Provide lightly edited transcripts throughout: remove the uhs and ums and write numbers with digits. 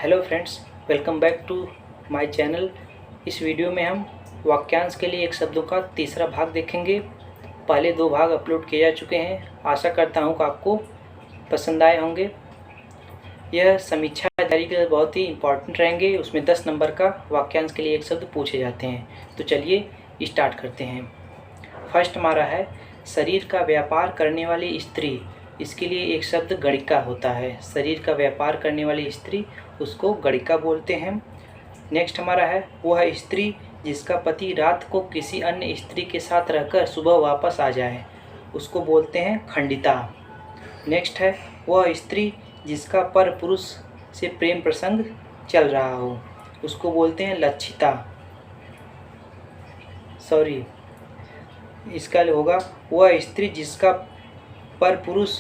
Hello friends, welcome back to my channel. इस video में हम वाक्यांश के लिए एक शब्दों का तीसरा भाग देखेंगे। पहले दो भाग अपलोड किए जा चुके हैं। आशा करता हूं कि आपको पसंद आए होंगे। यह समीक्षा तैयारी के लिए बहुत ही इम्पोर्टेंट रहेंगे। उसमें 10 नंबर का वाक्यांश के लिए एक शब्द पूछे जाते हैं। तो चलिए स्टार्ट करते हैं। फर्स्ट हमारा है शरीर का व्यापार करने वाली स्त्री। इसके लिए एक शब्द गणिका होता है। शरीर का व्यापार करने वाली स्त्री, उसको गणिका बोलते हैं। नेक्स्ट हमारा है वह स्त्री जिसका पति रात को किसी अन्य स्त्री के साथ रहकर सुबह वापस आ जाए, उसको बोलते हैं खंडिता। नेक्स्ट है वह स्त्री जिसका पर पुरुष से प्रेम प्रसंग चल रहा हो, उसको बोलते हैं लक्षिता। इसका होगा वह स्त्री जिसका पर पुरुष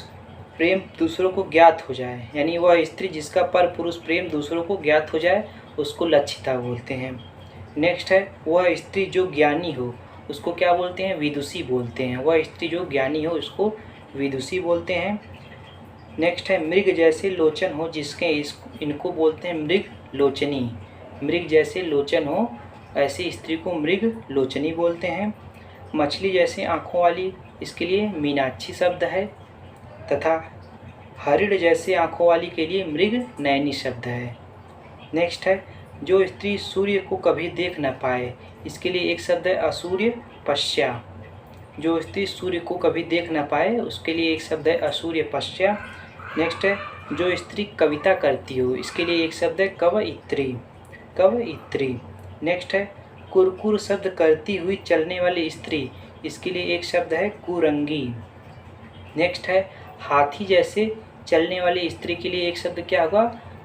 प्रेम दूसरों को ज्ञात हो जाए, यानी वह स्त्री जिसका पर पुरुष प्रेम दूसरों को ज्ञात हो जाए, उसको लक्षिता बोलते हैं। नेक्स्ट है वह स्त्री जो ज्ञानी हो, उसको क्या बोलते हैं? विदुषी बोलते हैं। वह स्त्री जो ज्ञानी हो उसको विदुषी बोलते हैं। नेक्स्ट है मृग जैसे लोचन हो जिसके, इनको बोलते हैं मृग लोचनी। मृग जैसे लोचन हो ऐसी स्त्री को मृग लोचनी बोलते हैं। मछली जैसे आँखों वाली, इसके लिए मीनाक्षी शब्द है। तथा हरिण जैसे आँखों वाली के लिए मृग नयनी शब्द है। नेक्स्ट है जो स्त्री सूर्य को कभी देख न पाए, इसके लिए एक शब्द है असूर्य पश्या। जो स्त्री सूर्य को कभी देख न पाए उसके लिए एक शब्द है असूर्य पश्या। नेक्स्ट है जो स्त्री कविता करती हो, इसके लिए एक शब्द है कवयित्री। कवयित्री। नेक्स्ट है कुरकुर शब्द करती हुई चलने वाली स्त्री, इसके लिए एक शब्द है कुरंगी। नेक्स्ट है हाथी जैसे चलने वाली स्त्री के लिए एक शब्द क्या होगा?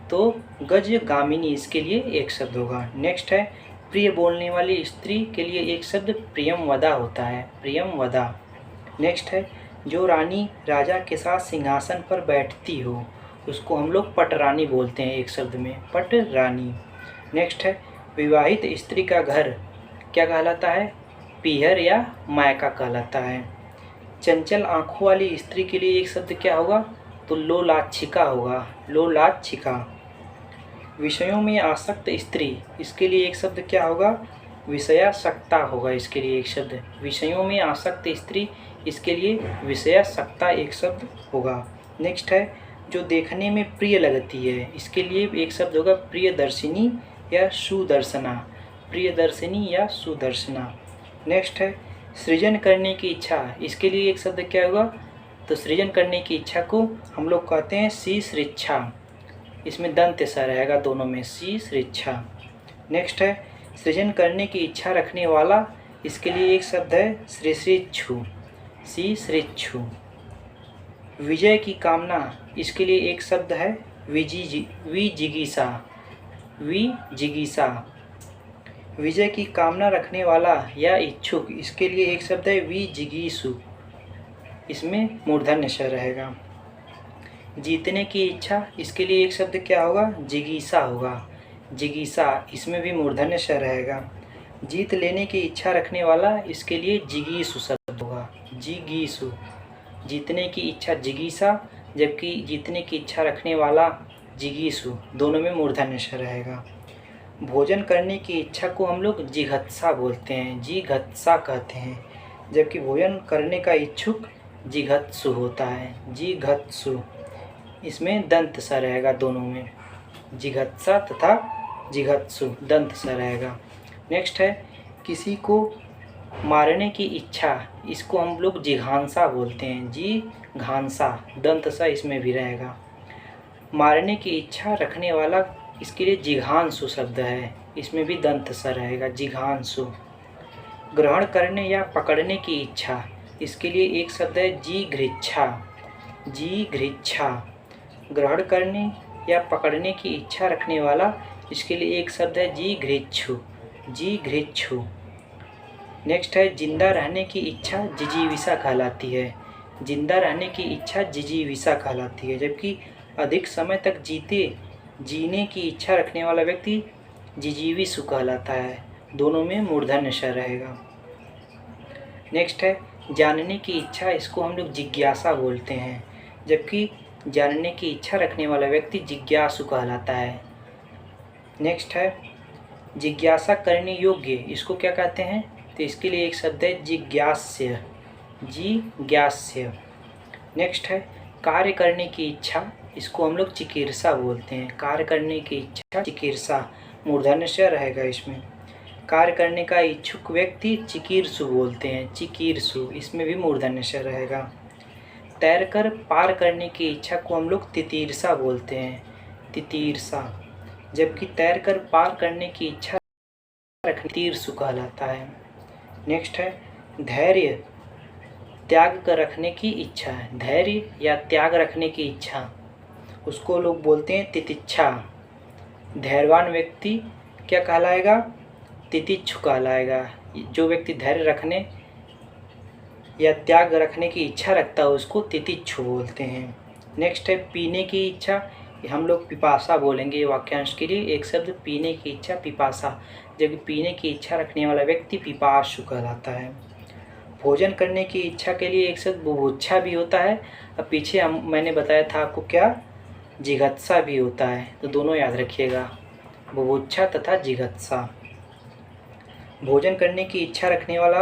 तो गजगामिनी, इसके लिए एक शब्द होगा। नेक्स्ट है प्रिय बोलने वाली स्त्री के लिए एक शब्द प्रियमवदा होता है, प्रियमवदा। नेक्स्ट है जो रानी राजा के साथ सिंहासन पर बैठती हो, उसको हम लोग पटरानी बोलते हैं, एक शब्द में पटरानी। नेक्स्ट है विवाहित स्त्री का घर क्या कहलाता है? पीहर या मायका कहलाता है। चंचल आँखों वाली स्त्री के लिए एक शब्द क्या होगा? तो लोलाच्छिका होगा, लोलाच्छिका। विषयों में आसक्त स्त्री, इसके लिए एक शब्द क्या होगा? विषयासक्ता होगा, इसके लिए एक शब्द। विषयों में आसक्त स्त्री, इसके लिए विषयासक्ता एक शब्द होगा। नेक्स्ट है जो देखने में प्रिय लगती है, इसके लिए एक शब्द होगा प्रियदर्शिनी या सुदर्शना। प्रियदर्शिनी या सुदर्शना। नेक्स्ट है सृजन करने की इच्छा, इसके लिए एक शब्द क्या होगा? तो सृजन करने की इच्छा को हम लोग कहते हैं शीश्रिच्छा। इसमें दंत सा रहेगा दोनों में, शीश्रिच्छा। नेक्स्ट है सृजन करने की इच्छा रखने वाला, इसके लिए एक शब्द है श्रीश्रिच्छु, शीश्रिच्छु। विजय की कामना, इसके लिए एक शब्द है विजिगीषा, विजिगीषा। विजय की कामना रखने वाला या इच्छुक, इसके लिए एक शब्द है विजिगीषु, इसमें मूर्धन्य श रहेगा। जीतने की इच्छा, इसके लिए एक शब्द क्या होगा? जिगीषा होगा, जिगीषा, इसमें भी मूर्धन्य श रहेगा। जीत लेने की इच्छा रखने वाला, इसके लिए जिगीषु शब्द होगा, जिगीषु। जीतने की इच्छा जिगीषा, जबकि जीतने की इच्छा रखने वाला जिगीषु, दोनों में मूर्धन्य श रहेगा। भोजन करने की इच्छा को हम लोग जिघत्सा बोलते हैं, जिघत्सा कहते हैं, जबकि भोजन करने का इच्छुक जिघत्सु होता है, जिघत्सु। इसमें दंत सा रहेगा दोनों में, जिघत्सा तथा जिघत्सु, दंत सा रहेगा। नेक्स्ट है किसी को मारने की इच्छा, इसको हम लोग जिघांसा बोलते हैं, जिघांसा, दंत सा इसमें भी रहेगा। मारने की इच्छा रखने वाला, इसके लिए जिघांसु शब्द है, इसमें भी दंत सा रहेगा, जिघांसु। ग्रहण करने या पकड़ने की इच्छा, इसके लिए एक शब्द है जिघृच्छा, जिघृच्छा। ग्रहण करने या पकड़ने की इच्छा रखने वाला, इसके लिए एक शब्द है जिघृच्छु, जिघृच्छु। नेक्स्ट है जिंदा रहने की इच्छा जिजीविषा कहलाती है, जिंदा रहने की इच्छा जिजीविषा कहलाती है, जबकि अधिक समय तक जीने की इच्छा रखने वाला व्यक्ति जिजीविषु कहलाता है, दोनों में मूर्धन्य श रहेगा। नेक्स्ट है जानने की इच्छा, इसको हम लोग जिज्ञासा बोलते हैं, जबकि जानने की इच्छा रखने वाला व्यक्ति जिज्ञासु कहलाता है। नेक्स्ट है जिज्ञासा करने योग्य, इसको क्या कहते हैं? तो इसके लिए एक शब्द है जिज्ञास्य, जिज्ञास्य। नेक्स्ट है कार्य करने की इच्छा, इसको हम लोग चिकीर्षा बोलते हैं। कार्य करने की इच्छा चिकीर्षा, मूर्धन्य स रहेगा इसमें। कार्य करने का इच्छुक व्यक्ति चिकीर्षु बोलते हैं, चिकीर्षु, इसमें भी मूर्धन्य स रहेगा। तैरकर पार करने की इच्छा को हम लोग तितीर्षा बोलते हैं, तितीर्षा, जबकि तैरकर पार करने की इच्छा तीर्षु कहलाता है। नेक्स्ट है धैर्य त्याग कर रखने की इच्छा है, धैर्य या त्याग रखने की इच्छा, उसको लोग बोलते हैं तितिक्षा। धैर्यवान व्यक्ति क्या कहलाएगा? तितिक्षु कहलाएगा। जो व्यक्ति धैर्य रखने या त्याग रखने की इच्छा रखता है उसको तितिक्षु बोलते हैं। नेक्स्ट है पीने की इच्छा, हम लोग पिपासा बोलेंगे वाक्यांश के लिए। एक शब्द पीने की इच्छा पिपासा, जबकि पीने की इच्छा रखने वाला व्यक्ति पिपासु कहलाता है। भोजन करने की इच्छा के लिए एक शब्द बुभुक्षा भी होता है, और पीछे मैंने बताया था आपको क्या, जिघत्सा भी होता है, तो दोनों याद रखिएगा, बुभुक्षा तथा जिघत्सा। भोजन करने की इच्छा रखने वाला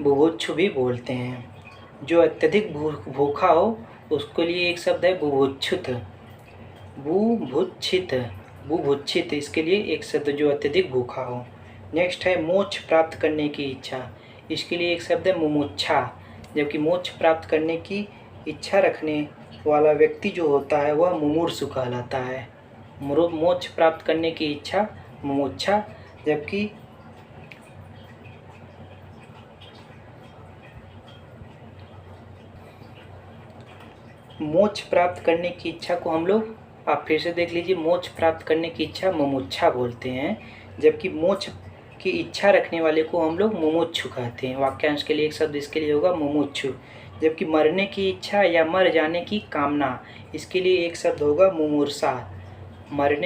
बुभुक्षु भी बोलते हैं। जो अत्यधिक भूखा हो उसके लिए एक शब्द है बुभुक्षुत, बुभुक्षित, बुभुक्षित, इसके लिए एक शब्द जो अत्यधिक भूखा हो। नेक्स्ट है मोक्ष प्राप्त करने की इच्छा, इसके लिए एक शब्द है मुमुक्षा, जबकि मोक्ष प्राप्त करने की इच्छा रखने वाला व्यक्ति जो होता है वह मुमुर्षु कहलाता है। मोक्ष प्राप्त करने की इच्छा मुमुक्षा, जबकि मोक्ष प्राप्त करने की इच्छा को हम लोग, आप फिर से देख लीजिए, मोक्ष प्राप्त करने की इच्छा मुमुक्षा बोलते हैं, जबकि मोक्ष की इच्छा रखने वाले को हम लोग मुमुक्षु कहते हैं। वाक्यांश के लिए एक शब्द इसके लिए होगा मुमुक्षु। जबकि मरने की इच्छा या मर जाने की कामना, इसके लिए एक शब्द होगा मुमूर्षा, मरने